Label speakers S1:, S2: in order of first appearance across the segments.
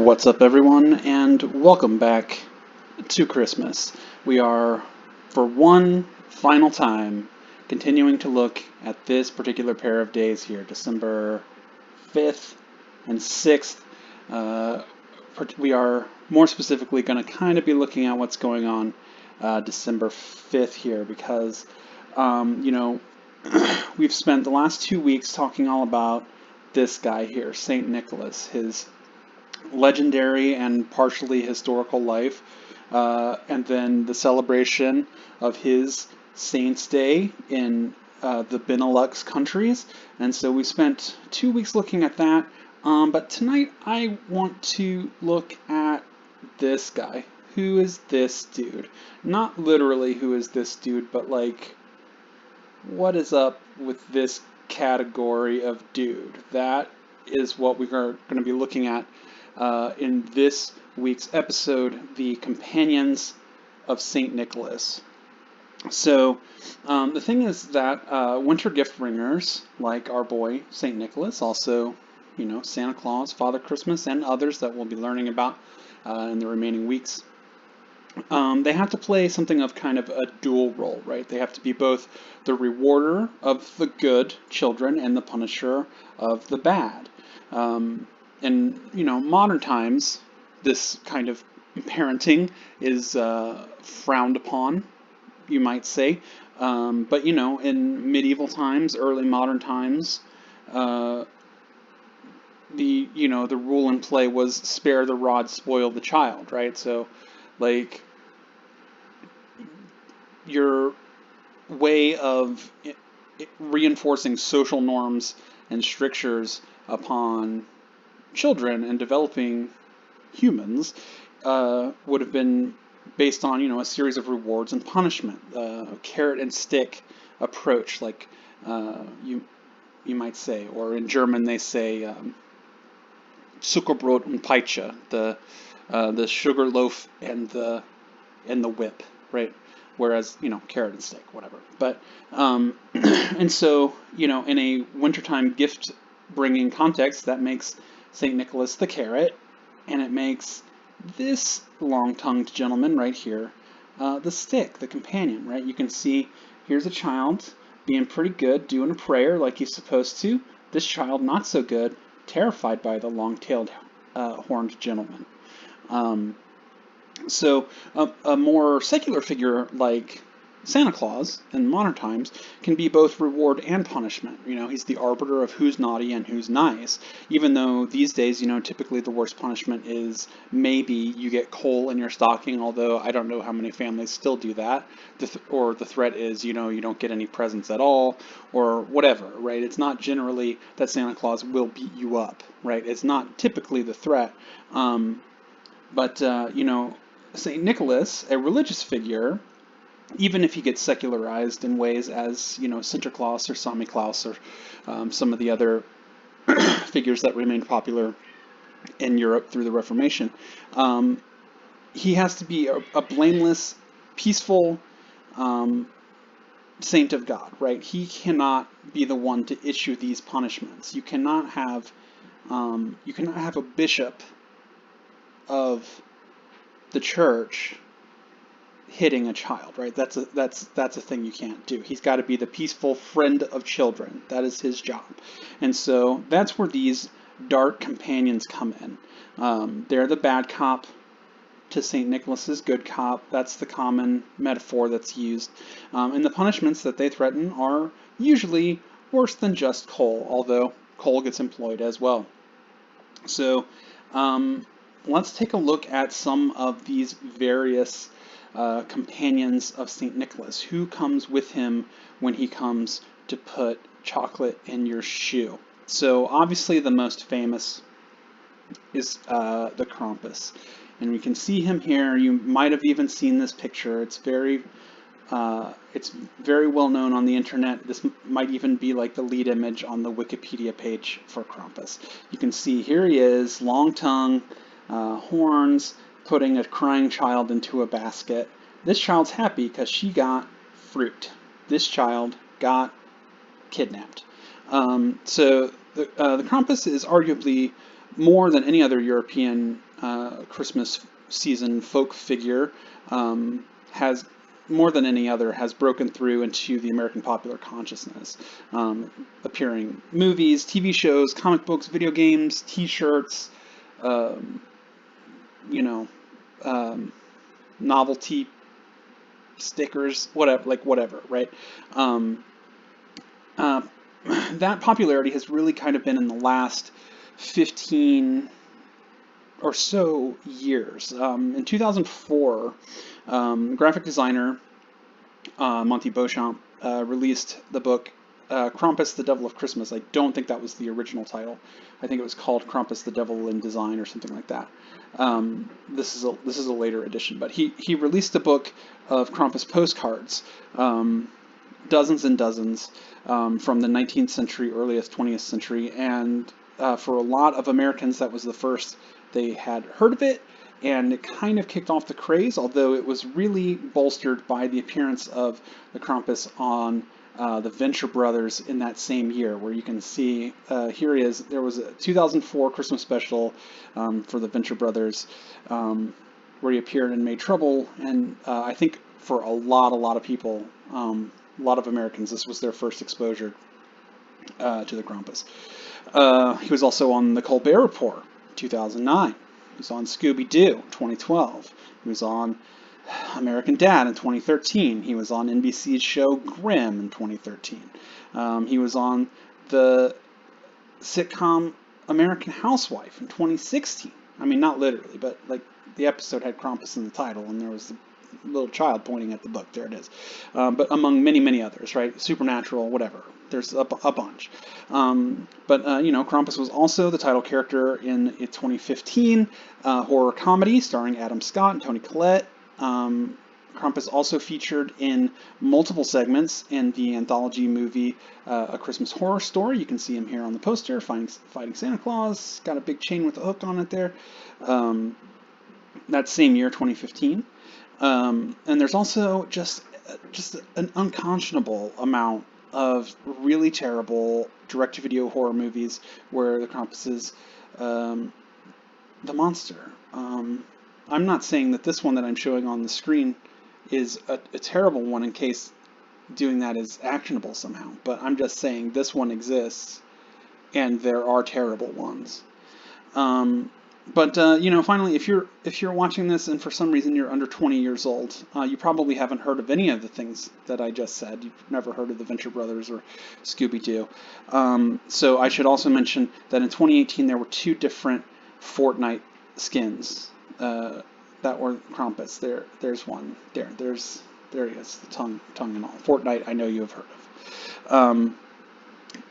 S1: What's up, everyone, and welcome back to Christmas. We are, for one final time, continuing to look at this particular pair of days here, December 5th and 6th. We are more specifically going to kind of be looking at what's going on December 5th here because, you know, we've spent the last 2 weeks talking all about this guy here, Saint Nicholas, his legendary and partially historical life, and then the celebration of his Saint's Day in the Benelux countries. And so we spent 2 weeks looking at that. But tonight I want to look at this guy. Who is this dude? Not literally who is this dude, but like, what is up with this category of dude? That is what we are going to be looking at in this week's episode, the Companions of St. Nicholas. So the thing is that winter gift bringers, like our boy St. Nicholas, also, Santa Claus, Father Christmas, and others that we'll be learning about in the remaining weeks, they have to play something of kind of a dual role, right? They have to be both the rewarder of the good children and the punisher of the bad. In modern times, this kind of parenting is frowned upon, you might say. But in medieval times, early modern times, the rule in play was spare the rod, spoil the child, right? So, like, your way of reinforcing social norms and strictures upon children and developing humans would have been based on a series of rewards and punishment, a carrot and stick approach, like you might say, or in German they say Zuckerbrot und Peitsche, the sugar loaf and the whip, right? Whereas, carrot and stick, whatever. But, and so, in a wintertime gift bringing context, that makes St. Nicholas the carrot, and it makes this long-tongued gentleman right here the stick, the companion, right? You can see here's a child being pretty good, doing a prayer like he's supposed to. This child, not so good, terrified by the long-tailed horned gentleman. So a more secular figure like Santa Claus in modern times can be both reward and punishment. He's the arbiter of who's naughty and who's nice, even though these days, typically the worst punishment is maybe you get coal in your stocking, although I don't know how many families still do that, or the threat is, you don't get any presents at all, or whatever, right? It's not generally that Santa Claus will beat you up, right? It's not typically the threat. But St. Nicholas, a religious figure, even if he gets secularized in ways as, Sinterklaas or Samichlaus or some of the other figures that remained popular in Europe through the Reformation, he has to be a blameless, peaceful saint of God, right? He cannot be the one to issue these punishments. You cannot have a bishop of the church hitting a child, right? That's a thing you can't do. He's got to be the peaceful friend of children. That is his job. And so that's where these dark companions come in. They're the bad cop to St. Nicholas's good cop. That's the common metaphor that's used. And the punishments that they threaten are usually worse than just coal, although coal gets employed as well. So let's take a look at some of these various companions of St. Nicholas. Who comes with him when he comes to put chocolate in your shoe? So obviously the most famous is the Krampus. And we can see him here. You might have even seen this picture. It's very well known on the internet. This might even be like the lead image on the Wikipedia page for Krampus. You can see here he is, long tongue, horns, putting a crying child into a basket. This child's happy because she got fruit. This child got kidnapped. So the Krampus is arguably more than any other European Christmas season folk figure, has more than any other has broken through into the American popular consciousness, appearing movies, TV shows, comic books, video games, T-shirts, um, you know, um, novelty stickers, whatever, right? Um, uh, that popularity has really kind of been in the last 15 or so years. In 2004, graphic designer Monty Beauchamp released the book Krampus, the Devil of Christmas. I don't think that was the original title. I think it was called Krampus, the Devil in Design, or something like that. This is a later edition, but he released a book of Krampus postcards, dozens and dozens, from the 19th century, earliest 20th century, and for a lot of Americans, that was the first they had heard of it, and it kind of kicked off the craze, although it was really bolstered by the appearance of the Krampus on the Venture Brothers in that same year, where you can see, here he is, there was a 2004 Christmas special for the Venture Brothers, where he appeared and made trouble, and I think for a lot of people, a lot of Americans, this was their first exposure to the Krampus. He was also on The Colbert Report, 2009. He was on Scooby-Doo, 2012. He was on American Dad in 2013. He was on NBC's show Grimm in 2013. He was on the sitcom American Housewife in 2016. I mean, not literally, but like the episode had Krampus in the title, and there was a little child pointing at the book. There it is. But among many others, right? Supernatural, whatever. There's a bunch. Krampus was also the title character in a 2015 horror comedy starring Adam Scott and Toni Collette. Krampus also featured in multiple segments in the anthology movie A Christmas Horror Story. You can see him here on the poster, fighting Santa Claus. Got a big chain with a hook on it there. That same year, 2015. And there's also just an unconscionable amount of really terrible direct-to-video horror movies where the Krampus is the monster. I'm not saying that this one that I'm showing on the screen is a terrible one in case doing that is actionable somehow, but I'm just saying this one exists and there are terrible ones. Finally, if you're watching this and for some reason you're under 20 years old, you probably haven't heard of any of the things that I just said. You've never heard of the Venture Brothers or Scooby-Doo. So I should also mention that in 2018 there were 2 different Fortnite skins that were Krampus. There's one. There he is. The tongue and all. Fortnite, I know you have heard of.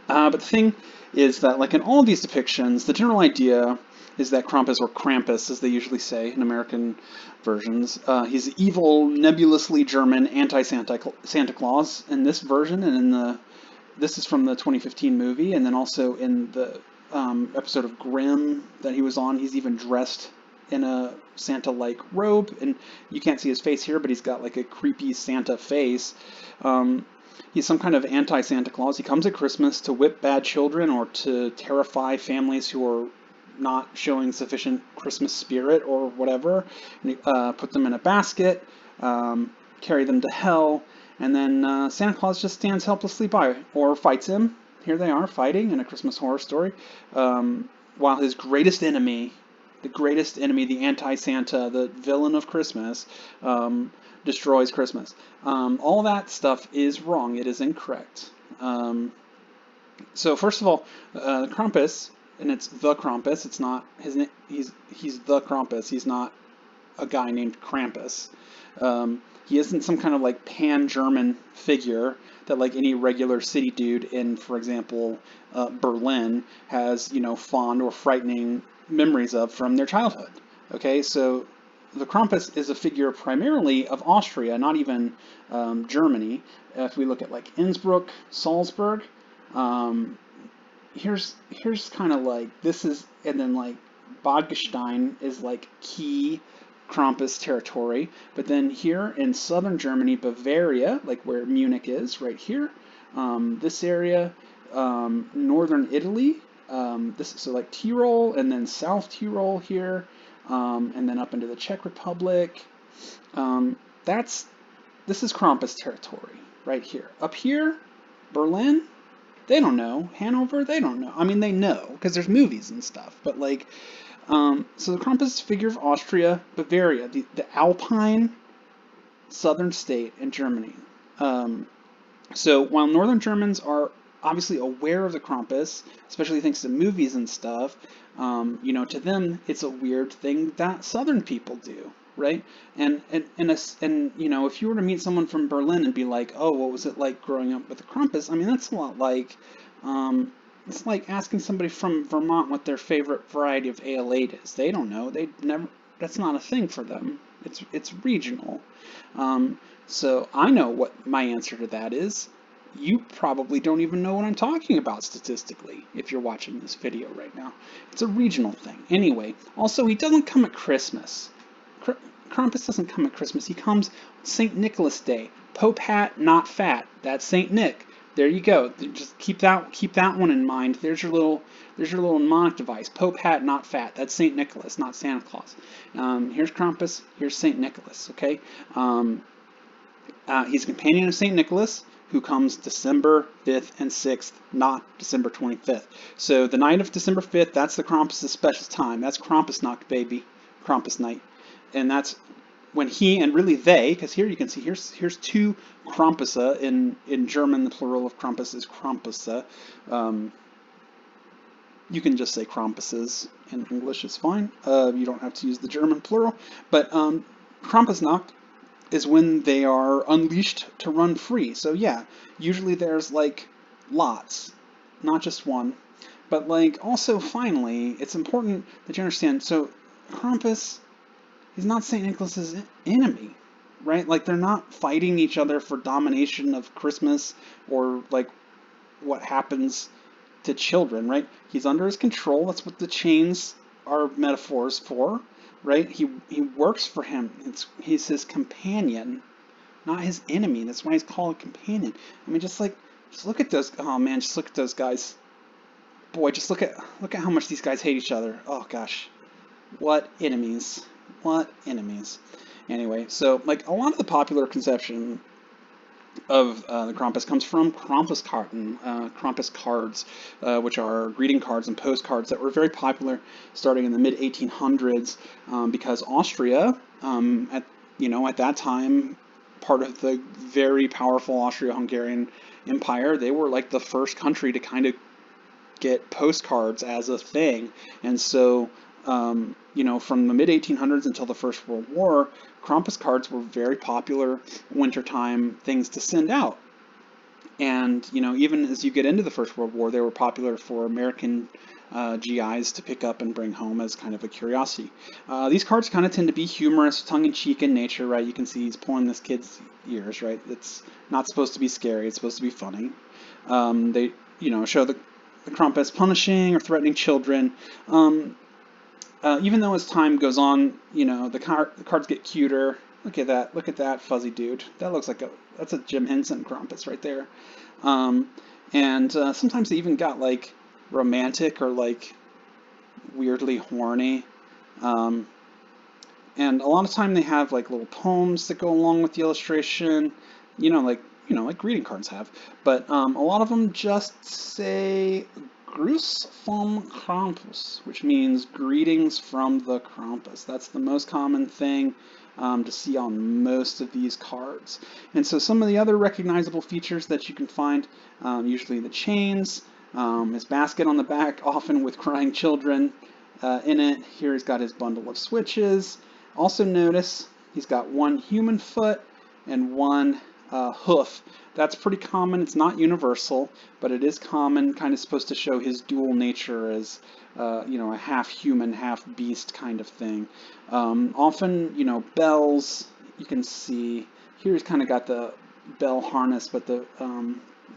S1: But the thing is that, like in all of these depictions, the general idea is that Krampus, or Krampus, as they usually say in American versions, he's evil, nebulously German anti-Santa Claus in this version, and this is from the 2015 movie, and then also in the episode of Grimm that he was on, he's even dressed in a Santa-like robe, and you can't see his face here, but he's got like a creepy Santa face. He's some kind of anti-Santa Claus. He comes at Christmas to whip bad children or to terrify families who are not showing sufficient Christmas spirit or whatever. And put them in a basket, carry them to hell, and then Santa Claus just stands helplessly by or fights him. Here they are fighting in A Christmas Horror Story, while his greatest enemy, the anti-Santa, the villain of Christmas, destroys Christmas. All that stuff is wrong. It is incorrect. So first of all, Krampus, and it's the Krampus. It's not his name. He's the Krampus. He's not a guy named Krampus. He isn't some kind of like pan-German figure that like any regular city dude in, for example, Berlin has, fond or frightening memories of from their childhood. Okay, so the Krampus is a figure primarily of Austria, not even Germany. If we look at like Innsbruck, Salzburg, here's kind of like this is, and then like Bad Gastein is like key Krampus territory. But then here in southern Germany, Bavaria, like where Munich is, right here, this area, northern Italy, so like Tyrol, and then South Tyrol here, and then up into the Czech Republic. Um, this is Krampus territory right here. Up here, Berlin, they don't know. Hanover, they don't know. I mean, they know because there's movies and stuff. But like, so the Krampus figure of Austria, Bavaria, the Alpine southern state in Germany. Um, so while northern Germans are obviously aware of the Krampus, especially thanks to movies and stuff, to them it's a weird thing that southern people do, right? And if you were to meet someone from Berlin and be like, "Oh, what was it like growing up with the Krampus?" I mean, that's a lot like, it's like asking somebody from Vermont what their favorite variety of ale is. They don't know. They never. That's not a thing for them. It's regional. So I know what my answer to that is. You probably don't even know what I'm talking about statistically if you're watching this video right now. It's a regional thing. Anyway, also he doesn't come at Christmas. Krampus doesn't come at Christmas. He comes St. Nicholas Day. Pope hat, not fat. That's St. Nick. There you go. Just keep that one in mind. There's your little mnemonic device. Pope hat, not fat. That's St. Nicholas, not Santa Claus. Here's Krampus. Here's St. Nicholas. Okay. He's a companion of St. Nicholas, who comes December 5th and 6th, not December 25th. So the night of December 5th, that's the Krampus' special time. That's Krampusnacht, baby. Krampus night. And that's when he, and really they, because here you can see, here's two Krampusse. In German, the plural of Krampus is Krampusse. You can just say Krampuses in English, it's fine. You don't have to use the German plural. But Krampusnacht is when they are unleashed to run free. So yeah, usually there's like lots, not just one. But like also finally, it's important that you understand, so Krampus, he's not St. Nicholas's enemy, right? Like they're not fighting each other for domination of Christmas or like what happens to children, right? He's under his control. That's what the chains are metaphors for. Right? He works for him. He's his companion, not his enemy. That's why he's called a companion. I mean, just look at those. Oh man, just look at those guys. Boy, just look at how much these guys hate each other. Oh gosh, what enemies? What enemies? Anyway, so like a lot of the popular conception of the Krampus comes from Krampus cards, which are greeting cards and postcards that were very popular starting in the mid 1800s because Austria, at that time, part of the very powerful Austro-Hungarian Empire, they were like the first country to kind of get postcards as a thing, and so from the mid-1800s until the First World War, Krampus cards were very popular wintertime things to send out. And, even as you get into the First World War, they were popular for American GIs to pick up and bring home as kind of a curiosity. These cards kind of tend to be humorous, tongue-in-cheek in nature, right? You can see he's pulling this kid's ears, right? It's not supposed to be scary. It's supposed to be funny. They, show the Krampus punishing or threatening children. Even though as time goes on, the cards get cuter. Look at that fuzzy dude. That looks like that's a Jim Henson Krampus right there. And sometimes they even got like romantic or like weirdly horny. And a lot of time they have like little poems that go along with the illustration. Like greeting cards have. But a lot of them just say Gruß vom Krampus, which means greetings from the Krampus. That's the most common thing to see on most of these cards. And so some of the other recognizable features that you can find, usually the chains, his basket on the back, often with crying children in it. Here he's got his bundle of switches. Also notice he's got one human foot and one hoof. That's pretty common. It's not universal, but it is common, kind of supposed to show his dual nature as, a half human, half beast kind of thing. Often, bells, you can see, here he's kind of got the bell harness, but the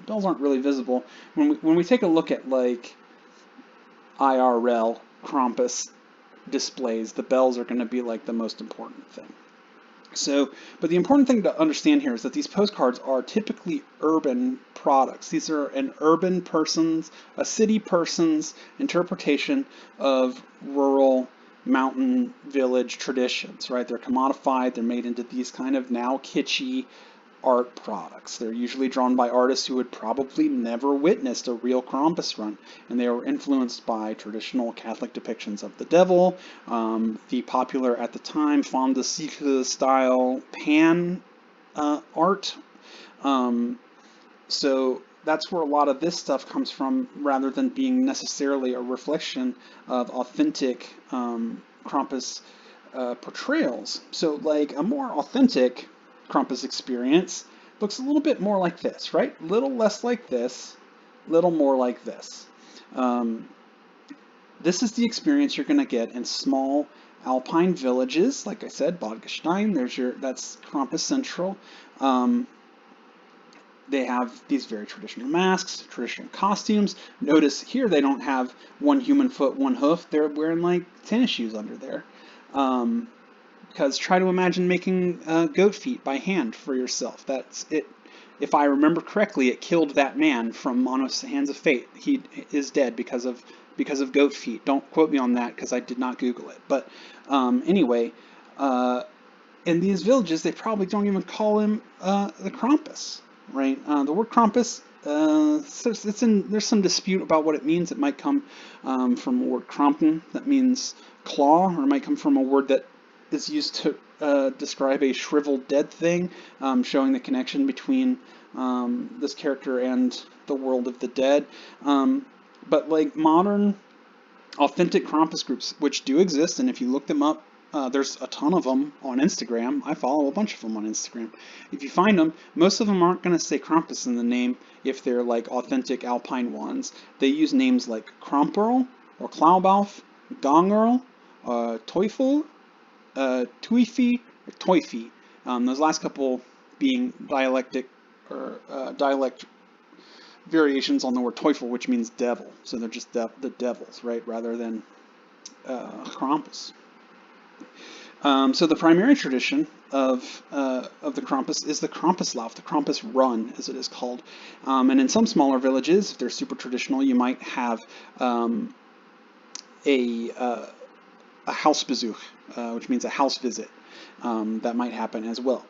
S1: bells aren't really visible. When we take a look at, like, IRL Krampus displays, the bells are going to be, like, the most important thing. So, but the important thing to understand here is that these postcards are typically urban products. These are an urban person's, a city person's interpretation of rural mountain village traditions, right? They're commodified, they're made into these kind of now kitschy art products. They're usually drawn by artists who had probably never witnessed a real Krampus run, and they were influenced by traditional Catholic depictions of the devil, the popular at the time Fond de Cycle style pan art. So that's where a lot of this stuff comes from, rather than being necessarily a reflection of authentic Krampus portrayals. So, like, a more authentic Krampus experience looks a little bit more like this, right? Little less like this, little more like this. Um, this is the experience you're going to get in small alpine villages. Like I said, Bodgestein, that's Krampus Central. Um, they have these very traditional masks, traditional costumes. Notice here they don't have one human foot, one hoof. They're wearing like tennis shoes under there. Because try to imagine making goat feet by hand for yourself. That's it. If I remember correctly, it killed that man from Mono's Hands of Fate. He is dead because of goat feet. Don't quote me on that because I did not Google it. But anyway, in these villages, they probably don't even call him the Krampus, right? The word Krampus, there's some dispute about what it means. It might come from the word Krampen, that means claw, or it might come from a word that is used to describe a shriveled dead thing, showing the connection between this character and the world of the dead. But like modern authentic Krampus groups, which do exist, and if you look them up, there's a ton of them on Instagram. I follow a bunch of them on Instagram. If you find them, most of them aren't going to say Krampus in the name if they're like authentic Alpine ones. They use names like Kramperl or Klaubauf, Gongerl, Teufel, Tuifi, or Toifi. Those last couple being dialect variations on the word Teufel, which means devil. So they're just the devils, right, rather than Krampus. So the primary tradition of the Krampus is the Krampuslauf, the Krampus Run, as it is called. And in some smaller villages, if they're super traditional, you might have a Hausbesuch, which means a house visit. That might happen as well.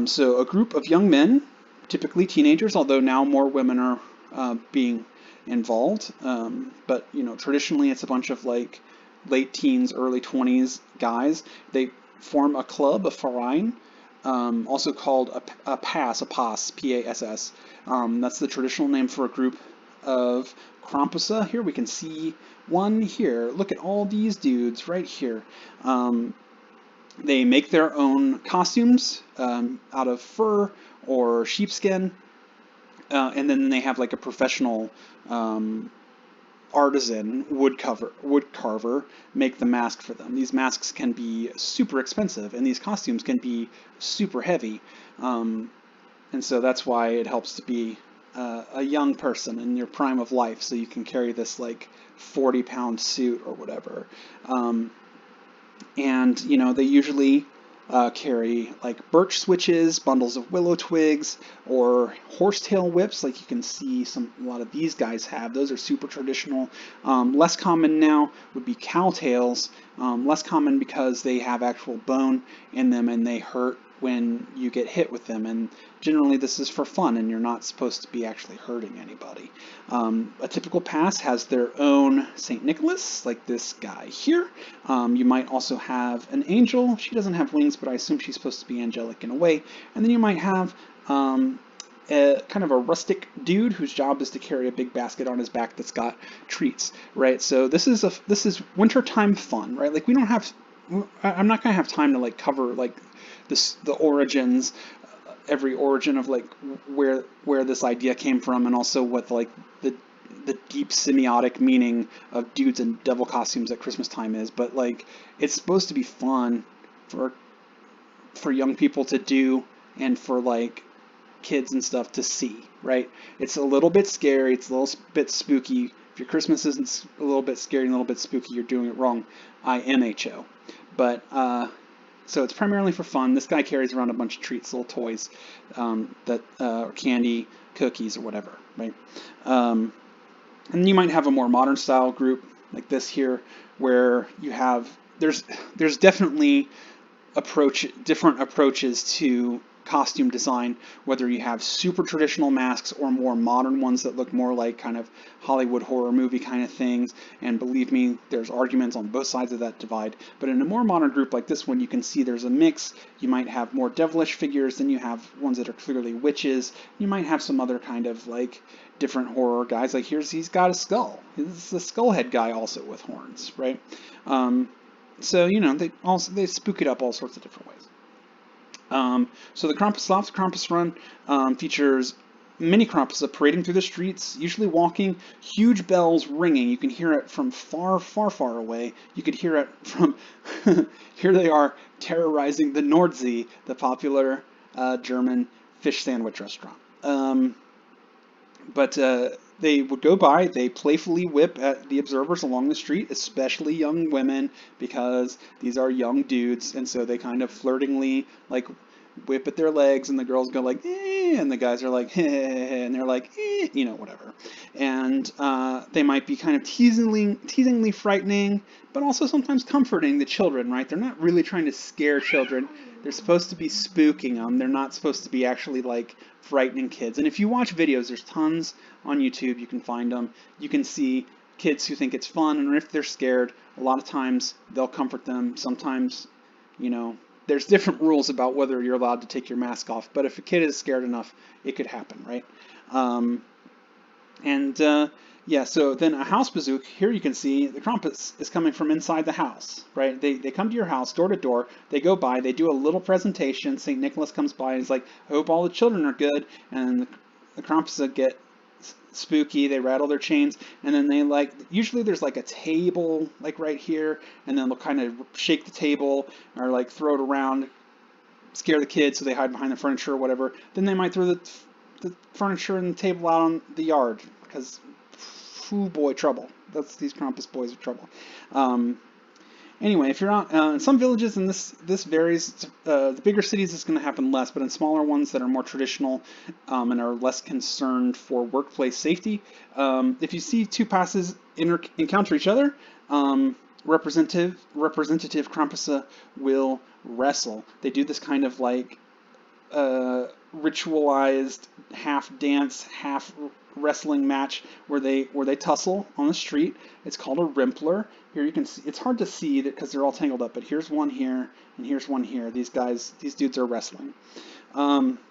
S1: So a group of young men, typically teenagers, although now more women are being involved. But traditionally it's a bunch of like late teens, early 20s guys. They form a club, a Verein, also called a PASS, P-A-S-S. That's the traditional name for a group of Krampusa. Here we can see one here. Look at all these dudes right here. They make their own costumes out of fur or sheepskin, and then they have like a professional artisan wood carver make the mask for them. These masks can be super expensive, and these costumes can be super heavy, and so that's why it helps to be a young person in your prime of life, so you can carry this like 40-pound suit or whatever. And they usually carry like birch switches, bundles of willow twigs, or horsetail whips, like you can see a lot of these guys have. Those are super traditional. Less common now would be cowtails. Less common because they have actual bone in them and they hurt when you get hit with them, and generally this is for fun and you're not supposed to be actually hurting anybody. A typical pass has their own St. Nicholas, like this guy here. You might also have an angel. She doesn't have wings, but I assume she's supposed to be angelic in a way. And then you might have a kind of a rustic dude whose job is to carry a big basket on his back that's got treats, right? So this is wintertime fun, right? Like I'm not gonna have time to like cover like the origins, every origin of like where this idea came from, and also what like the deep semiotic meaning of dudes in devil costumes at Christmas time is. But like it's supposed to be fun for young people to do, and for like kids and stuff to see, right? It's a little bit scary, it's a little bit spooky. If your Christmas isn't a little bit scary and a little bit spooky, you're doing it wrong. IMHO. But so it's primarily for fun. This guy carries around a bunch of treats, little toys, or candy, cookies, or whatever, right? And you might have a more modern style group like this here, where you have there's there's definitely different approaches to costume design, whether you have super traditional masks or more modern ones that look more like kind of Hollywood horror movie kind of things. And believe me, there's arguments on both sides of that divide. But in a more modern group like this one, you can see there's a mix. You might have more devilish figures, then you have ones that are clearly witches. You might have some other kind of like different horror guys. Like he's got a skull. He's a skull head guy also with horns, right? So they spook it up all sorts of different ways. So the Krampus Run features many Krampus parading through the streets, usually walking, huge bells ringing. You can hear it from far, far, far away. You could hear it from here they are terrorizing the Nordsee, the popular German fish sandwich restaurant. But they would go by, they playfully whip at the observers along the street, especially young women, because these are young dudes, and so they kind of flirtingly like whip at their legs, and the girls go like, eh, and the guys are like, eh, and they're like, eh, whatever. And they might be kind of teasingly frightening, but also sometimes comforting the children, right? They're not really trying to scare children. They're supposed to be spooking them. They're not supposed to be actually like frightening kids. And if you watch videos, there's tons on YouTube. You can find them. You can see kids who think it's fun, and if they're scared, a lot of times they'll comfort them. Sometimes, there's different rules about whether you're allowed to take your mask off. But if a kid is scared enough, it could happen, right? Yeah, so then a house bazook, here you can see the Krampus is coming from inside the house, right? They come to your house, door to door, they go by, they do a little presentation, St. Nicholas comes by and he's like, I hope all the children are good, and the Krampus get spooky, they rattle their chains, and then they usually there's like a table like right here, and then they'll kind of shake the table or like throw it around, scare the kids so they hide behind the furniture or whatever. Then they might throw the furniture and the table out on the yard, because boy, trouble. These Krampus boys are trouble. Anyway, if you're out in some villages, and this varies, the bigger cities it's going to happen less, but in smaller ones that are more traditional and are less concerned for workplace safety, if you see two passes encounter each other, representative Krampus will wrestle. They do this kind of like ritualized half dance, half wrestling match where they tussle on the street. It's called a rimpler. Here you can see, it's hard to see because they're all tangled up, but here's one here and here's one here. These dudes are wrestling. But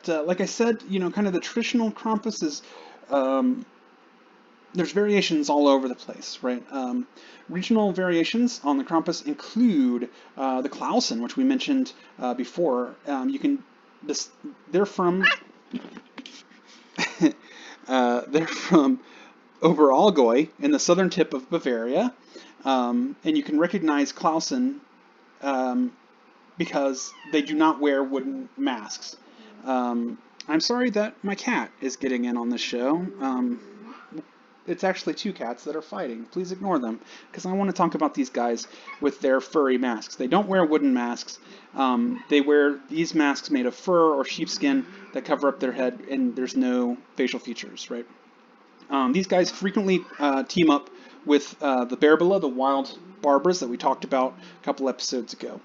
S1: like I said, kind of the traditional Krampus is there's variations all over the place, right? Regional variations on the Krampus include the Klausen, which we mentioned before. They're from they're from Oberallgäu in the southern tip of Bavaria, and you can recognize Klausen because they do not wear wooden masks. I'm sorry that my cat is getting in on this show. It's actually two cats that are fighting. Please ignore them, because I want to talk about these guys with their furry masks. They don't wear wooden masks. They wear these masks made of fur or sheepskin that cover up their head, and there's no facial features, right? These guys frequently team up with the Berbela, the wild Barbaras that we talked about a couple episodes ago.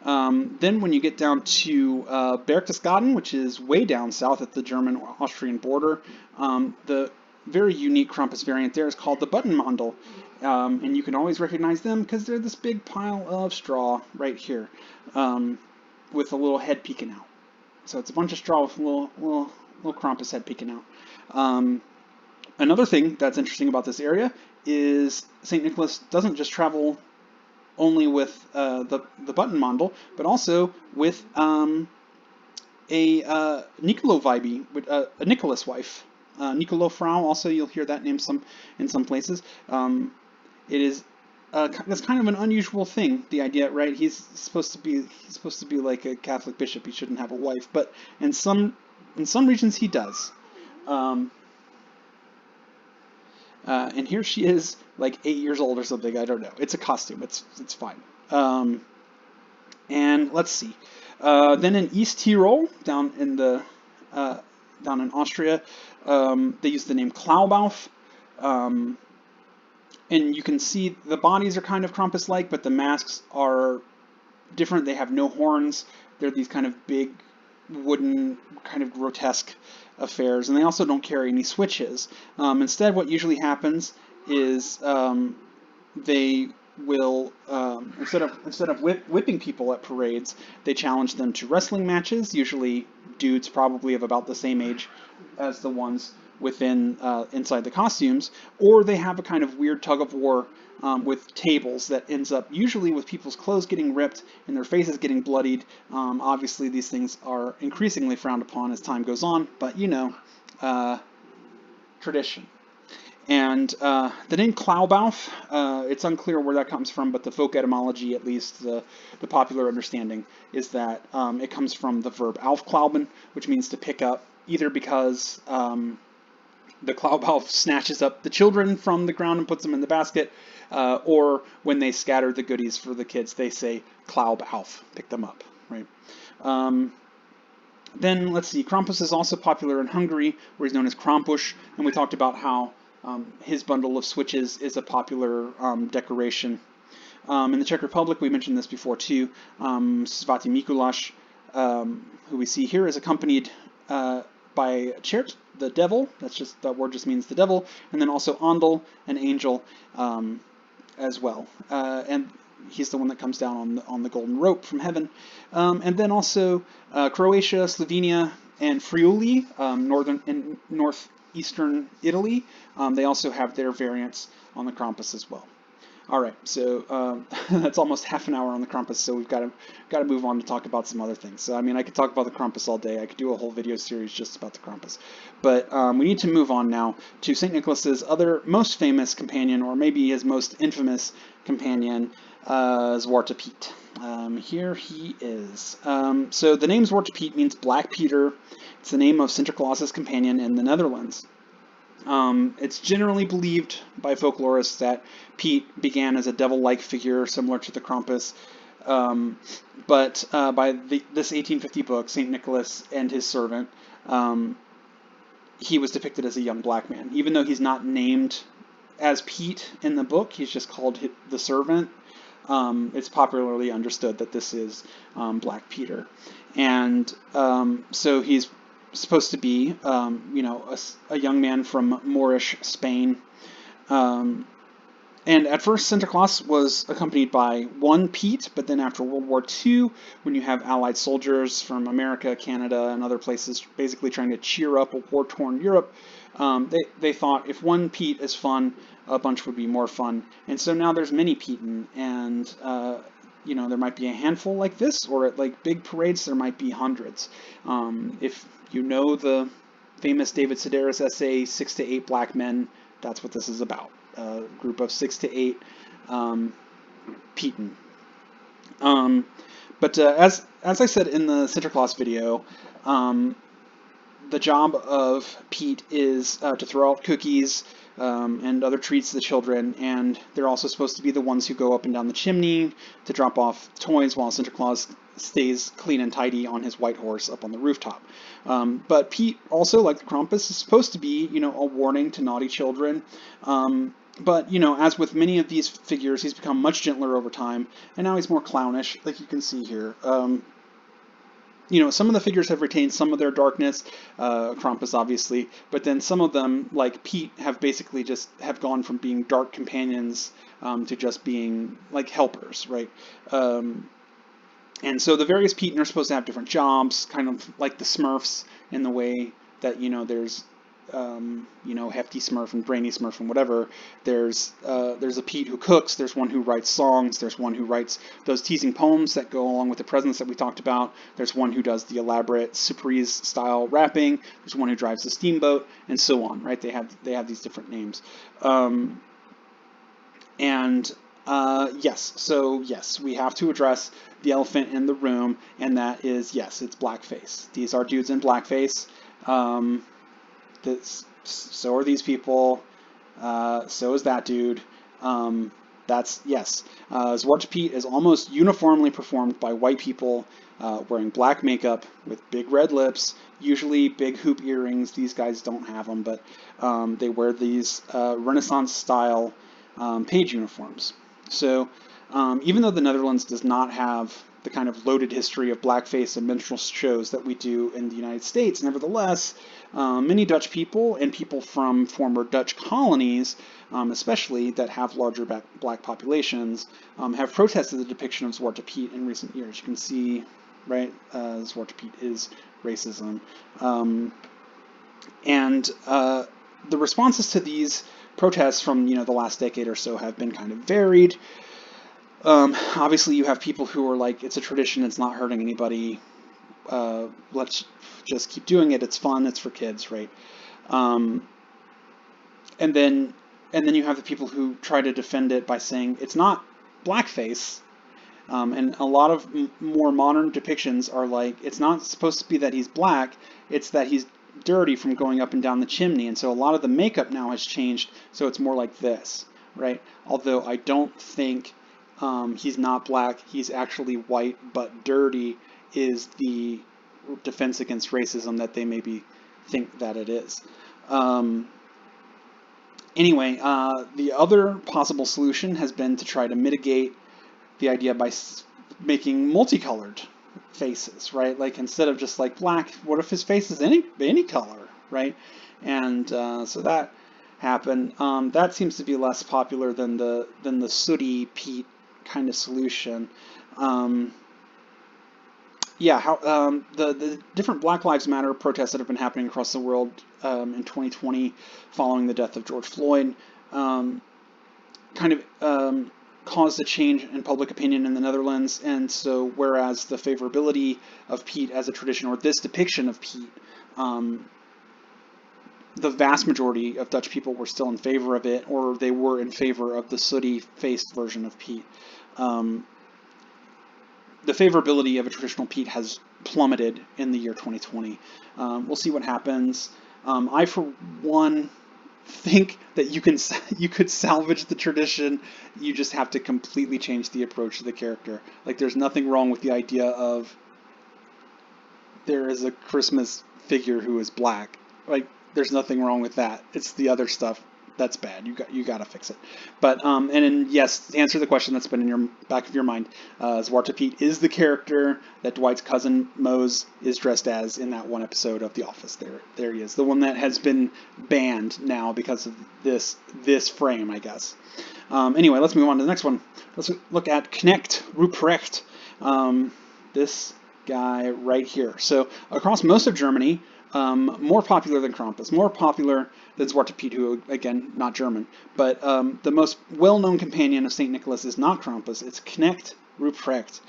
S1: Then when you get down to Berchtesgaden, which is way down south at the German-Austrian border, the very unique Krampus variant there is called the Buttonmandel, and you can always recognize them because they're this big pile of straw right here, with a little head peeking out. So it's a bunch of straw with a little Krampus head peeking out. Another thing that's interesting about this area is St. Nicholas doesn't just travel only with the Buttonmandel, but also with a Nicolo-Weibe, a Nicholas wife. Nicolo Frau, also you'll hear that name in some places. It is that's kind of an unusual thing. The idea, right? He's supposed to be like a Catholic bishop. He shouldn't have a wife, but in some regions he does. And here she is, like 8 years old or something. I don't know. It's a costume. It's fine. And let's see. Then in East Tyrol, down in Austria, they use the name Klaubauf. and you can see the bodies are kind of Krampus-like, but the masks are different. They have no horns. They're these kind of big, wooden, kind of grotesque affairs, and they also don't carry any switches. Instead, what usually happens is they will instead of whipping people at parades, they challenge them to wrestling matches. Usually, dudes probably of about the same age as the ones within inside the costumes, or they have a kind of weird tug of war with tables that ends up usually with people's clothes getting ripped and their faces getting bloodied. Obviously, these things are increasingly frowned upon as time goes on, but tradition. And the name Klaubauf, it's unclear where that comes from, but the folk etymology, at least the popular understanding, is that it comes from the verb aufklauben, which means to pick up, either because the Klaubauf snatches up the children from the ground and puts them in the basket, or when they scatter the goodies for the kids, they say Klaub auf, pick them up, right? Then let's see, Krampus is also popular in Hungary, where he's known as Krampus, and we talked about how his bundle of switches is a popular decoration. In the Czech Republic, we mentioned this before too, Svatý Mikuláš, who we see here, is accompanied by Čert, the devil. That word just means the devil, and then also Andel, an angel, as well. And he's the one that comes down on the golden rope from heaven. And then also Croatia, Slovenia, and Friuli, northern and northeastern Italy. They also have their variants on the Krampus as well. All right, so that's almost half an hour on the Krampus, so we've got to move on to talk about some other things. So I mean, I could talk about the Krampus all day. I could do a whole video series just about the Krampus, but we need to move on now to St. Nicholas's other most famous companion, or maybe his most infamous companion, Zwarte Piet. Here he is. So the name Zwarte Piet means Black Peter. It's the name of Sinterklaas's companion in the Netherlands. It's generally believed by folklorists that Piet began as a devil-like figure similar to the Krampus, but by this 1850 book, St. Nicholas and his servant, he was depicted as a young black man. Even though he's not named as Piet in the book, he's just called the servant. It's popularly understood that this is Black Peter. And so he's supposed to be, a young man from Moorish Spain. And at first, Sinterklaas was accompanied by one Piet, but then after World War II, when you have Allied soldiers from America, Canada, and other places basically trying to cheer up a war-torn Europe, they thought if one Piet is fun, a bunch would be more fun. And so now there's many Pieten, and there might be a handful like this, or at like big parades there might be hundreds. If you know the famous David Sedaris essay, 6 to 8 Black Men, that's what this is about. A group of 6 to 8 Pieten. But as I said in the Sinterklaas video, the job of Piet is to throw out cookies and other treats to the children, and they're also supposed to be the ones who go up and down the chimney to drop off toys while Sinterklaas stays clean and tidy on his white horse up on the rooftop. But Piet, also like the Krampus, is supposed to be, a warning to naughty children. But, as with many of these figures, he's become much gentler over time, and now he's more clownish, like you can see here. Some of the figures have retained some of their darkness, Krampus obviously, but then some of them, like Piet, have basically just have gone from being dark companions to just being like helpers, right? And so the various Pieten are supposed to have different jobs, kind of like the Smurfs in the way that, there's Hefty Smurf and Brainy Smurf and whatever. There's a Piet who cooks, there's one who writes songs, there's one who writes those teasing poems that go along with the presents that we talked about, there's one who does the elaborate surprise style rapping, there's one who drives the steamboat, and so on, right? They have these different names. Yes, we have to address the elephant in the room, and that is, yes, it's blackface. These are dudes in blackface. So are these people. So is that dude. Zwarte Piet is almost uniformly performed by white people wearing black makeup with big red lips, usually big hoop earrings. These guys don't have them, but they wear these Renaissance style page uniforms. So even though the Netherlands does not have the kind of loaded history of blackface and minstrel shows that we do in the United States, nevertheless, many Dutch people and people from former Dutch colonies, especially that have larger black populations, have protested the depiction of Zwarte Piet in recent years. You can see, right, Zwarte Piet is racism. And the responses to these protests from the last decade or so have been kind of varied. Obviously, you have people who are like, it's a tradition, it's not hurting anybody. Let's just keep doing it. It's fun. It's for kids, right? And then you have the people who try to defend it by saying it's not blackface. And a lot of more modern depictions are like, it's not supposed to be that he's black, it's that he's dirty from going up and down the chimney. And so a lot of the makeup now has changed, so it's more like this, right? Although I don't think he's not black, he's actually white, but dirty is the defense against racism that they maybe think that it is. Anyway, the other possible solution has been to try to mitigate the idea by making multicolored faces, right? Like instead of just like black, what if his face is any color, right? And so that happened. That seems to be less popular than the sooty Pete kind of solution. The different Black Lives Matter protests that have been happening across the world in 2020 following the death of George Floyd caused a change in public opinion in the Netherlands. And so whereas the favorability of Pete as a tradition, or this depiction of Pete, the vast majority of Dutch people were still in favor of it, or they were in favor of the sooty-faced version of Pete. The favorability of a traditional Pete has plummeted in the year 2020. We'll see what happens. I, for one, think that you could salvage the tradition. You just have to completely change the approach to the character. Like, there's nothing wrong with the idea of there is a Christmas figure who is black. Like, there's nothing wrong with that. It's the other stuff that's bad. You got to fix it. But and then, yes, to answer the question that's been in your back of your mind, Zwarte Piet is the character that Dwight's cousin Mose is dressed as in that one episode of The Office. There he is, the one that has been banned now because of this frame, I guess. Anyway, let's move on to the next one. Let's look at Knecht Ruprecht. This guy right here. So across most of Germany, more popular than Krampus, more popular than Zwarte Piet, who, again, not German. But the most well-known companion of St. Nicholas is not Krampus, it's Knecht Ruprecht.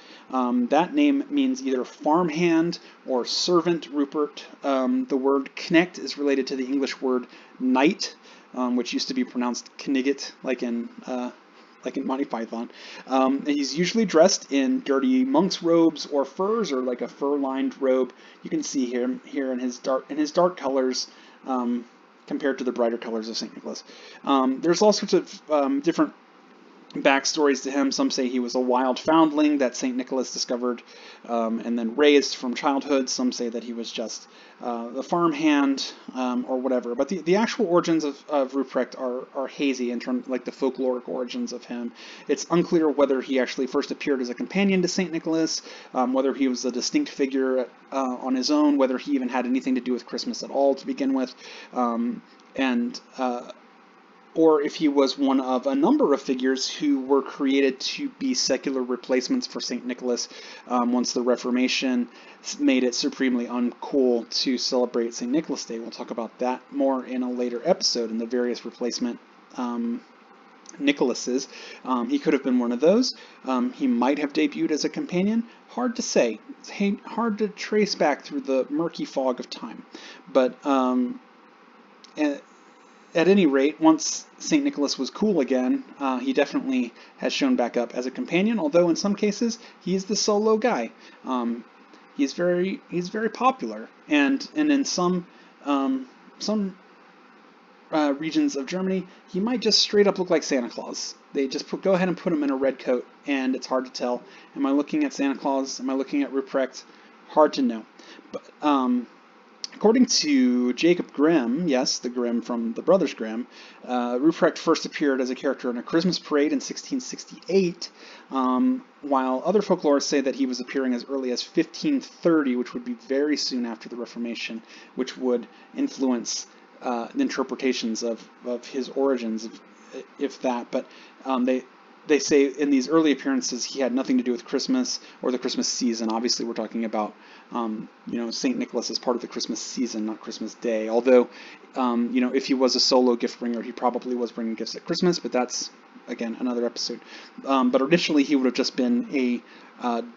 S1: That name means either farmhand or servant Rupert. The word Knecht is related to the English word knight, which used to be pronounced Knigget, like in Monty Python. He's usually dressed in dirty monk's robes or furs, or like a fur-lined robe. You can see him here in his dark colors compared to the brighter colors of St. Nicholas. There's all sorts of different backstories to him. Some say he was a wild foundling that St. Nicholas discovered and then raised from childhood. Some say that he was just the farmhand or whatever. But the actual origins of Ruprecht are hazy in terms, like the folkloric origins of him. It's unclear whether he actually first appeared as a companion to St. Nicholas, whether he was a distinct figure on his own, whether he even had anything to do with Christmas at all to begin with, or if he was one of a number of figures who were created to be secular replacements for St. Nicholas once the Reformation made it supremely uncool to celebrate St. Nicholas Day. We'll talk about that more in a later episode in the various replacement Nicholases. He could have been one of those. He might have debuted as a companion. Hard to say. It's hard to trace back through the murky fog of time. But at any rate, once St. Nicholas was cool again, he definitely has shown back up as a companion, although in some cases he's the solo guy. He's very popular, and in some regions of Germany, he might just straight up look like Santa Claus. They just go ahead and put him in a red coat, and it's hard to tell. Am I looking at Santa Claus? Am I looking at Ruprecht? Hard to know. But According to Jacob Grimm, yes, the Grimm from the Brothers Grimm, Ruprecht first appeared as a character in A Christmas Parade in 1668, while other folklorists say that he was appearing as early as 1530, which would be very soon after the Reformation, which would influence the interpretations of his origins, if that. But they say in these early appearances he had nothing to do with Christmas or the Christmas season. Obviously, we're talking about Saint Nicholas as part of the Christmas season, not Christmas Day. Although, if he was a solo gift bringer, he probably was bringing gifts at Christmas. But that's again another episode. But initially, he would have just been a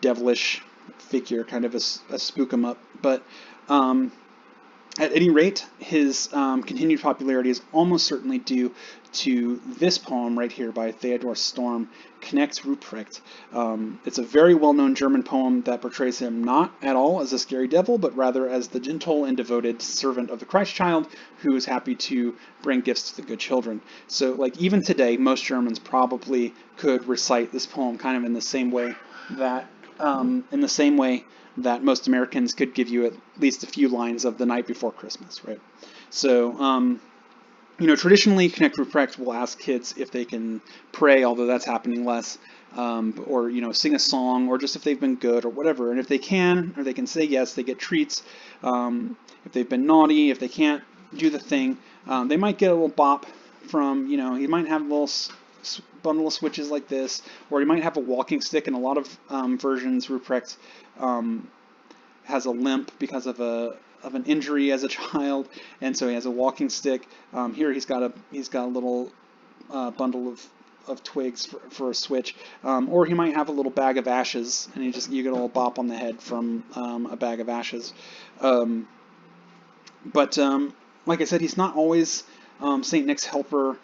S1: devilish figure, kind of a spook 'em up. But at any rate, his continued popularity is almost certainly due to this poem right here by Theodor Storm, Knecht Ruprecht. It's a very well-known German poem that portrays him not at all as a scary devil, but rather as the gentle and devoted servant of the Christ child who is happy to bring gifts to the good children. So, like, even today, most Germans probably could recite this poem kind of in the same way that most Americans could give you at least a few lines of The Night Before Christmas, right? So, traditionally, Knecht Ruprecht will ask kids if they can pray, although that's happening less, or, sing a song, or just if they've been good, or whatever. And if they can, or they can say yes, they get treats. If they've been naughty, if they can't do the thing, they might get a little bop from, he might have a little bundle of switches like this, or he might have a walking stick. In a lot of versions, Ruprecht has a limp because of an injury as a child, and so he has a walking stick. Here he's got a little bundle of twigs for a switch, or he might have a little bag of ashes, and you get a little bop on the head from a bag of ashes. But like I said, he's not always Saint Nick's helper.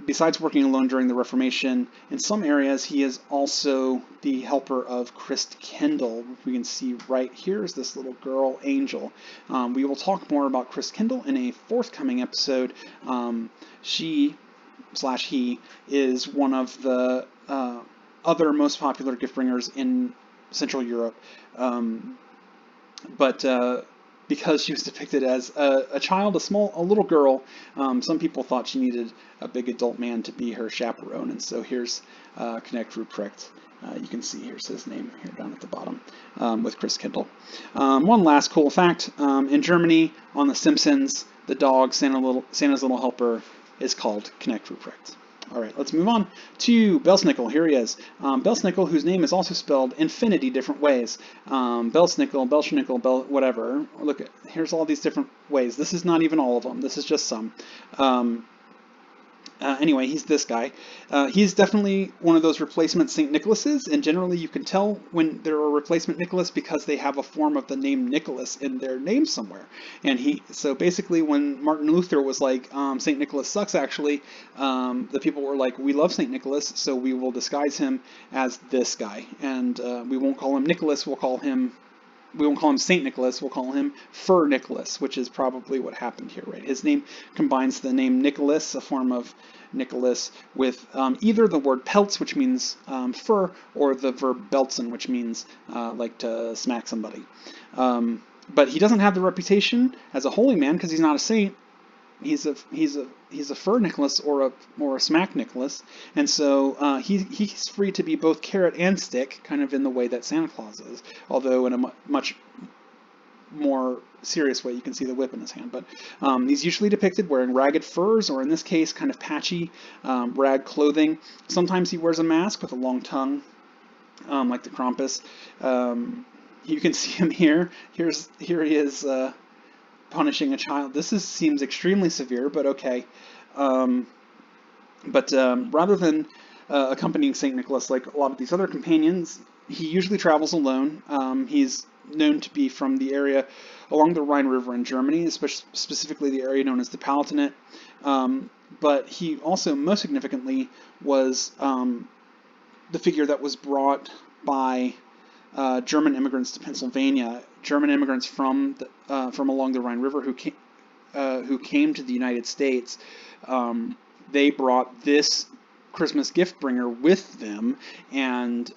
S1: Besides working alone during the Reformation, in some areas he is also the helper of Christkindl. We can see right here is this little girl angel. We will talk more about Christkindl in a forthcoming episode. She/he is one of the other most popular gift bringers in Central Europe, but because she was depicted as a child, a little girl, some people thought she needed a big adult man to be her chaperone. And so here's Knecht Ruprecht. You can see here's his name here down at the bottom with Christkindl. One last cool fact: in Germany, on The Simpsons, the dog Santa's little helper is called Knecht Ruprecht. All right, let's move on to Belsnickel. Here he is. Belsnickel, whose name is also spelled infinity different ways. Belschnickel, whatever. Look, here's all these different ways. This is not even all of them. This is just some. Anyway, he's this guy. He's definitely one of those replacement St. Nicholases, and generally you can tell when they're a replacement Nicholas because they have a form of the name Nicholas in their name somewhere. And so basically when Martin Luther was like, St. Nicholas sucks actually, the people were like, we love St. Nicholas, so we will disguise him as this guy. And we won't call him Nicholas, we won't call him St. Nicholas, we'll call him Fur Nicholas, which is probably what happened here, right? His name combines the name Nicholas, a form of Nicholas, with either the word pelts, which means fur, or the verb beltzen, which means like to smack somebody. But he doesn't have the reputation as a holy man because he's not a saint. He's a fur Nicholas or a smack Nicholas, and so he's free to be both carrot and stick, kind of in the way that Santa Claus is, although in a much more serious way. You can see the whip in his hand, but he's usually depicted wearing ragged furs, or in this case, kind of patchy rag clothing. Sometimes he wears a mask with a long tongue, like the Krampus. You can see him here. Here he is. Punishing a child. This seems extremely severe, but okay. But rather than accompanying St. Nicholas like a lot of these other companions, he usually travels alone. He's known to be from the area along the Rhine River in Germany, specifically the area known as the Palatinate. But he also, most significantly, was the figure that was brought by German immigrants to Pennsylvania. German immigrants from along the Rhine River who came to the United States. They brought this Christmas gift bringer with them, and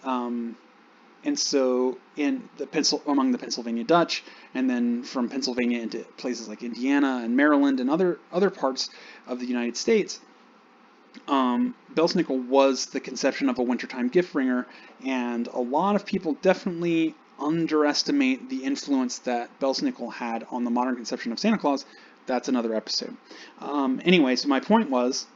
S1: and so among the Pennsylvania Dutch, and then from Pennsylvania into places like Indiana and Maryland and other parts of the United States, Belsnickel was the conception of a wintertime gift bringer, and a lot of people definitely underestimate the influence that Belsnickel had on the modern conception of Santa Claus. That's another episode. Anyway, so my point was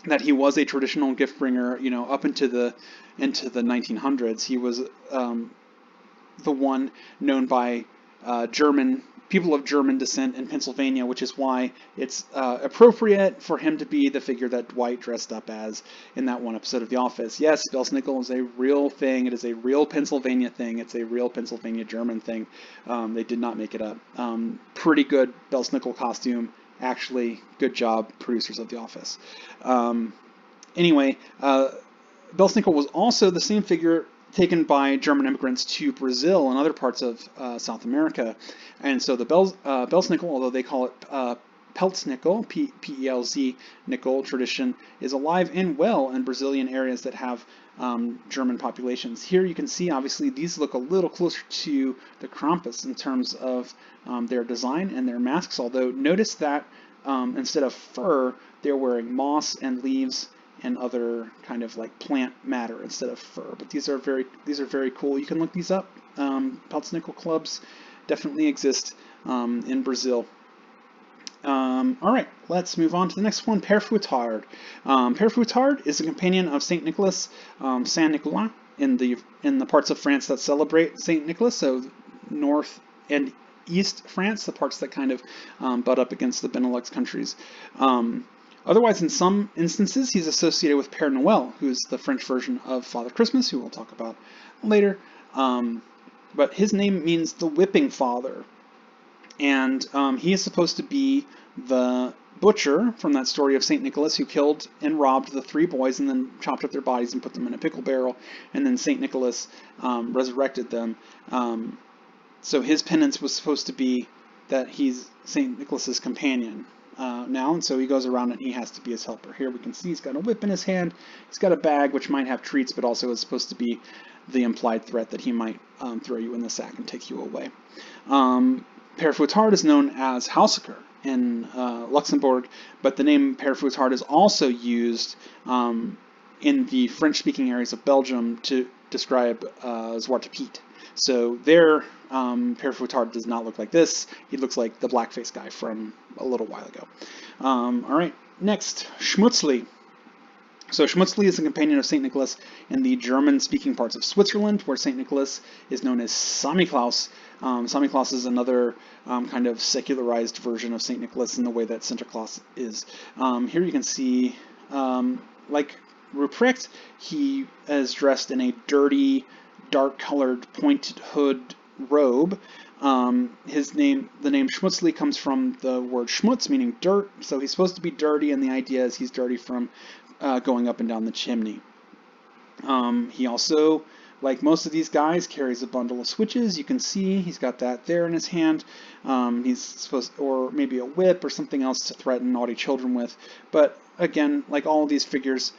S1: that he was a traditional gift bringer, up into the 1900s. He was the one known by people of German descent in Pennsylvania, which is why it's appropriate for him to be the figure that Dwight dressed up as in that one episode of The Office. Yes, Belsnickel is a real thing. It is a real Pennsylvania thing. It's a real Pennsylvania German thing. They did not make it up. Pretty good Belsnickel costume. Actually, good job, producers of The Office. Anyway, Belsnickel was also the same figure taken by German immigrants to Brazil and other parts of South America. And so the Belsnickel, although they call it Pelznickel, P-E-L-Z nickel tradition, is alive and well in Brazilian areas that have German populations. Here you can see, obviously, these look a little closer to the Krampus in terms of their design and their masks, although notice that instead of fur, they're wearing moss and leaves and other kind of like plant matter instead of fur. But these are very cool. You can look these up. Pelznickel clubs definitely exist in Brazil. All right, let's move on to the next one, Père Fouettard. Père Fouettard is a companion of Saint Nicholas, Saint Nicolas, in the parts of France that celebrate Saint Nicholas, so north and east France, the parts that kind of butt up against the Benelux countries. Otherwise, in some instances, he's associated with Père Noël, who's the French version of Father Christmas, who we'll talk about later. But his name means the whipping father. And he is supposed to be the butcher from that story of St. Nicholas who killed and robbed the 3 boys and then chopped up their bodies and put them in a pickle barrel. And then St. Nicholas resurrected them. So his penance was supposed to be that he's St. Nicholas's companion. Now, and so he goes around and he has to be his helper. Here we can see he's got a whip in his hand, he's got a bag which might have treats, but also is supposed to be the implied threat that he might throw you in the sack and take you away. Père Fouettard is known as Houseker in Luxembourg, but the name Père Fouettard is also used in the French-speaking areas of Belgium to describe Zwarte Piet. So there, Père Fouettard does not look like this. He looks like the blackface guy from a little while ago. All right, next, Schmutzli. So Schmutzli is a companion of St. Nicholas in the German-speaking parts of Switzerland, where St. Nicholas is known as Samichlaus. Samichlaus is another kind of secularized version of St. Nicholas in the way that Santa Claus is. Here you can see, like Ruprecht, he is dressed in a dirty, dark-colored pointed hood robe. The name Schmutzli comes from the word schmutz, meaning dirt. So he's supposed to be dirty, and the idea is he's dirty from going up and down the chimney. He also, like most of these guys, carries a bundle of switches. You can see he's got that there in his hand. He's supposed, or maybe a whip or something else to threaten naughty children with. But again, like all of these figures,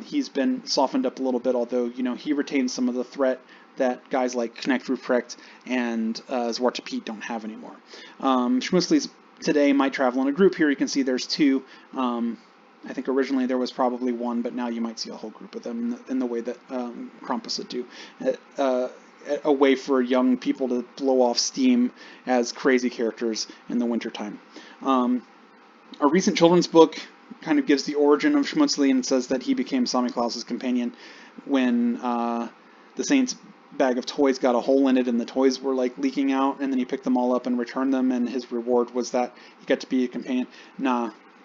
S1: he's been softened up a little bit, although, he retains some of the threat that guys like Knecht Ruprecht and Zwarte Piet don't have anymore. Schmutzli's today might travel in a group. Here you can see there's 2. I think originally there was probably 1, but now you might see a whole group of them in the way that Krampus would do. A way for young people to blow off steam as crazy characters in the wintertime. A recent children's book kind of gives the origin of Schmutzli and says that he became Samichlaus's companion when the Saint's bag of toys got a hole in it and the toys were like leaking out, and then he picked them all up and returned them, and his reward was that he got to be a companion.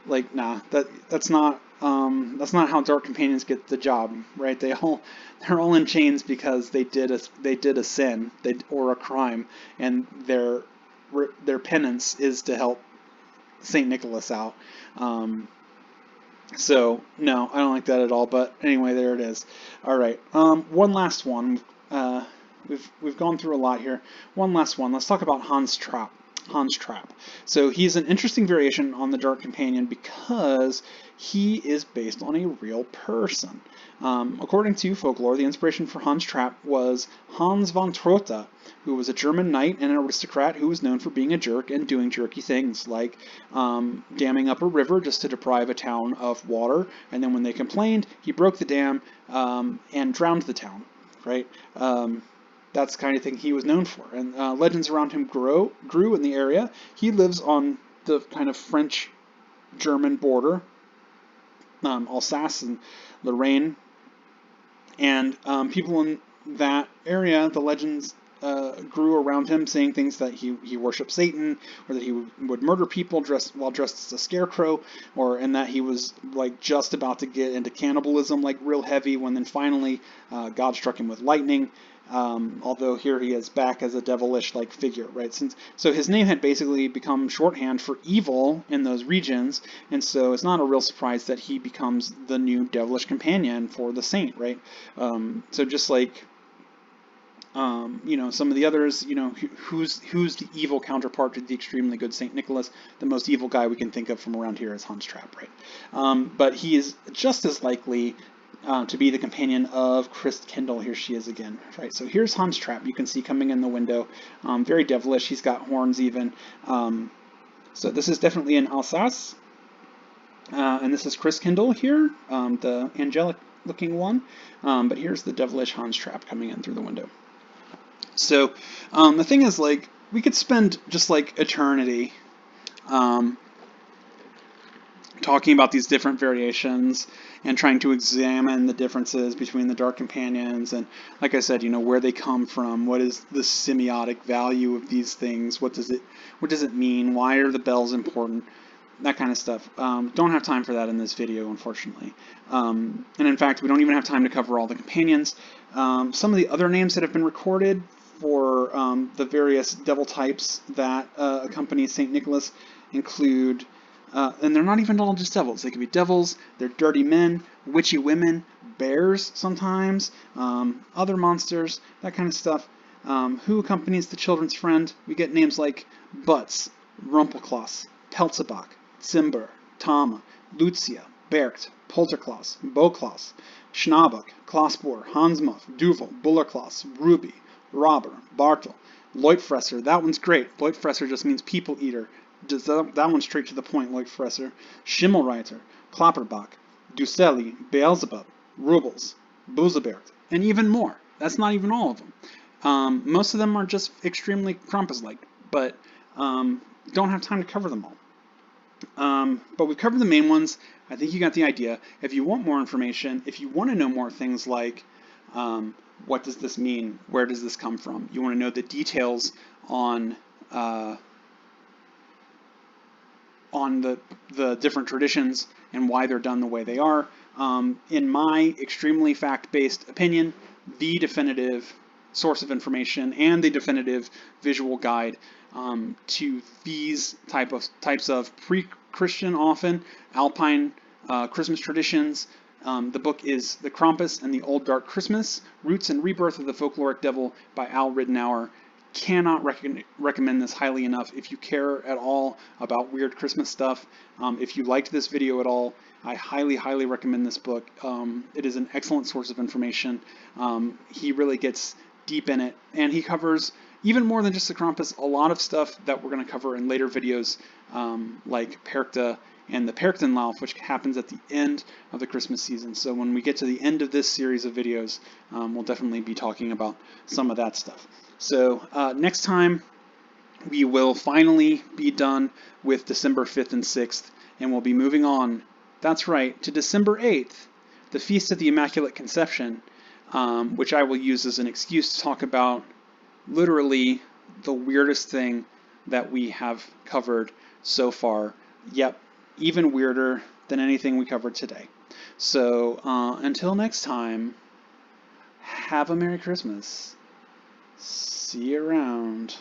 S1: That's not how dark companions get the job, right? They're all in chains because they did a sin or a crime, and their penance is to help Saint Nicholas out. So no, I don't like that at all. But anyway, there it is. All right, one last one. We've gone through a lot here. One last one. Let's talk about Hans Trapp. Hans Trapp. So he's an interesting variation on the Dark Companion because he is based on a real person. According to folklore, the inspiration for Hans Trapp was Hans von Trotha, who was a German knight and an aristocrat who was known for being a jerk and doing jerky things, like damming up a river just to deprive a town of water, and then when they complained, he broke the dam and drowned the town, right? That's the kind of thing he was known for. And legends around him grew in the area. He lives on the kind of French-German border, Alsace and Lorraine. And people in that area, the legends grew around him, saying things that he worshipped Satan, or that he would murder people while dressed as a scarecrow, and that he was like just about to get into cannibalism, like real heavy, when then finally God struck him with lightning. Although here he is back as a devilish like figure, right? So his name had basically become shorthand for evil in those regions, and so it's not a real surprise that he becomes the new devilish companion for the saint, right? So just like some of the others, who's the evil counterpart to the extremely good Saint Nicholas? The most evil guy we can think of from around here is Hans Trapp, right? But he is just as likely to be the companion of Christkindl. Here she is again, right? So here's Hans Trapp. You can see coming in the window, very devilish. He's got horns even. So this is definitely in Alsace, and this is Christkindl here, the angelic-looking one. But here's the devilish Hans Trapp coming in through the window. So the thing is, like, we could spend just like eternity talking about these different variations and trying to examine the differences between the Dark Companions and, like I said, where they come from, what is the semiotic value of these things, what does it mean, why are the bells important, that kind of stuff. Don't have time for that in this video, unfortunately. And in fact, we don't even have time to cover all the companions. Some of the other names that have been recorded for the various devil types that accompany St. Nicholas include, and they're not even all just devils. They could be devils, they're dirty men, witchy women, bears sometimes, other monsters, that kind of stuff. Who accompanies the children's friend? We get names like Butz, Rumpelklaus, Pelzebach, Zimber, Tama, Lucia, Bercht, Polterklaus, Beauklaus, Schnabuck, Klausbohr, Hansmuff, Duvel, Bullerklaus, Ruby, Robber, Bartel, Leutfresser. That one's great. Leutfresser just means people eater. Just that one's straight to the point, Leutfresser. Schimmelreiter, Klopperbach, Ducelli, Beelzebub, Rubels, Buzebert, and even more. That's not even all of them. Most of them are just extremely Krampus-like, but don't have time to cover them all. But we've covered the main ones. I think you got the idea. If you want more information, if you want to know more things like what does this mean, where does this come from, you want to know the details on the different traditions and why they're done the way they are, in my extremely fact-based opinion, the definitive source of information and the definitive visual guide to these types of pre-Christian, often Alpine Christmas traditions. The book is The Krampus and the Old Dark Christmas, Roots and Rebirth of the Folkloric Devil by Al Ridenour. Cannot recommend this highly enough. If you care at all about weird Christmas stuff, if you liked this video at all, I highly, highly recommend this book. It is an excellent source of information. He really gets deep in it, and he covers, even more than just the Krampus, a lot of stuff that we're going to cover in later videos, like Perchta and the Perchtenlauf, which happens at the end of the Christmas season. So when we get to the end of this series of videos, we'll definitely be talking about some of that stuff. So next time, we will finally be done with December 5th and 6th, and we'll be moving on, that's right, to December 8th, the Feast of the Immaculate Conception, which I will use as an excuse to talk about literally the weirdest thing that we have covered so far. Yep, even weirder than anything we covered today. So until next time, have a Merry Christmas. See you around.